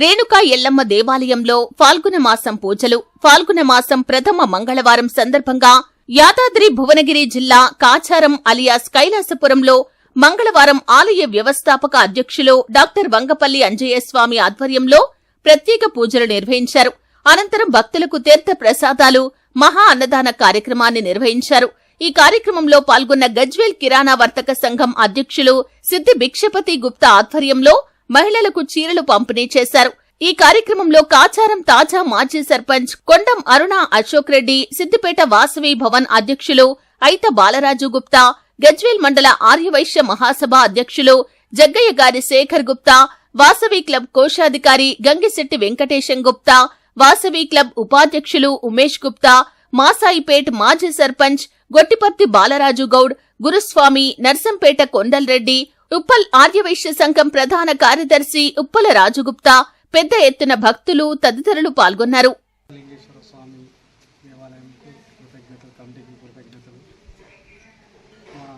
రేణుకా ఎల్లమ్మ దేవాలయంలో ఫాల్గుణ మాసం పూజలు. ఫాల్గుణ మాసం ప్రథమ మంగళవారం సందర్భంగా యాదాద్రి భువనగిరి జిల్లా కాచారం అలియాస్ కైలాసపురంలో మంగళవారం ఆలయ వ్యవస్థాపక అధ్యక్షులు డాక్టర్ వంగపల్లి అంజయ్యస్వామి ఆధ్వర్యంలో ప్రత్యేక పూజలు నిర్వహించారు. అనంతరం భక్తులకు తీర్థ ప్రసాదాలు, మహా అన్నదాన కార్యక్రమాన్ని నిర్వహించారు. ఈ కార్యక్రమంలో పాల్గొన్న గజ్వేల్ కిరాణా వర్తక సంఘం అధ్యక్షులు సిద్ది భిక్షపతి గుప్తా ఆధ్వర్యంలో మహిళలకు చీరలు పంపిణీ చేశారు. ఈ కార్యక్రమంలో కాచారం తాజా మాజీ సర్పంచ్ కొండం అరుణ అశోక్ రెడ్డి, సిద్దిపేట వాసవి భవన్ అధ్యక్షులు ఐత బాలరాజు గుప్తా, గజ్వేల్ మండల ఆర్యవైశ్య మహాసభ అధ్యక్షులు జగ్గయ్య గారి శేఖర్ గుప్తా, వాసవి క్లబ్ కోశాధికారి గంగిశెట్టి వెంకటేశం గుప్తా, వాసవి క్లబ్ ఉపాధ్యక్షులు ఉమేష్ గుప్తా, మాసాయిపేట్ మాజీ సర్పంచ్ గొట్టిపర్తి బాలరాజు గౌడ్, గురుస్వామి, నర్సంపేట కొండల్రెడ్డి, ఉప్పల్ ఆర్యవైశ్య సంఘం ప్రధాన కార్యదర్శి ఉప్పల రాజుగుప్తా, పెద్ద ఎత్తున భక్తులు తదితరులు పాల్గొన్నారు.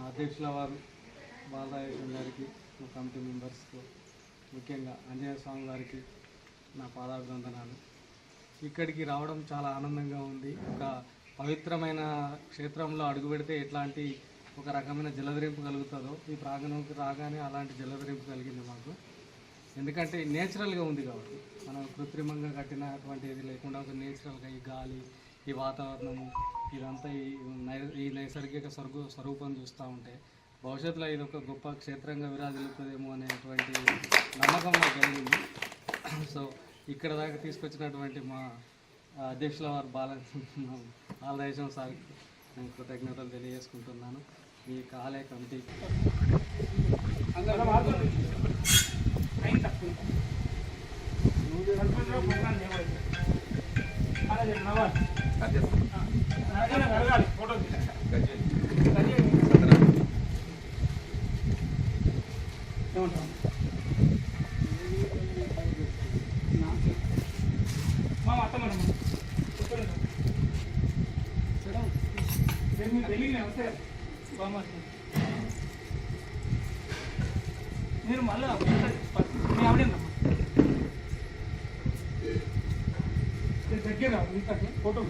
అధ్యక్షుల వారు బాలరాజేశ్వర గారికి, కమిటీ మెంబర్స్కు, ముఖ్యంగా ఆంజనేయ స్వామి గారికి నా పాదాభివందనాలు. ఇక్కడికి రావడం చాలా ఆనందంగా ఉంది. ఒక పవిత్రమైన క్షేత్రంలో అడుగు పెడితే ఎట్లాంటి ఒక రకమైన జలధరింపు కలుగుతుందో ఈ ప్రాంగణంకి రాగానే అలాంటి జలధరింపు కలిగింది మాకు. ఎందుకంటే నేచురల్గా ఉంది కాబట్టి, మనం కృత్రిమంగా కట్టినటువంటి ఇది లేకుండా ఒక నేచురల్గా ఈ గాలి, ఈ వాతావరణము, ఇదంతా ఈ నైసర్గిక స్వరూపం చూస్తూ ఉంటే భవిష్యత్తులో ఇది ఒక గొప్ప క్షేత్రంగా విరాజిల్లుతుందేమో అనేటువంటి నమ్మకం నాకు కలిగింది. సో ఇక్కడ దాకా తీసుకొచ్చినటువంటి మా అధ్యక్షుల వారు బాలరాజేశ్వర సార్కి నేను కృతజ్ఞతలు తెలియజేసుకుంటున్నాను. ఈ ఆలయ కమిటీ నేను మళ్ళీ దగ్గర ఫోటో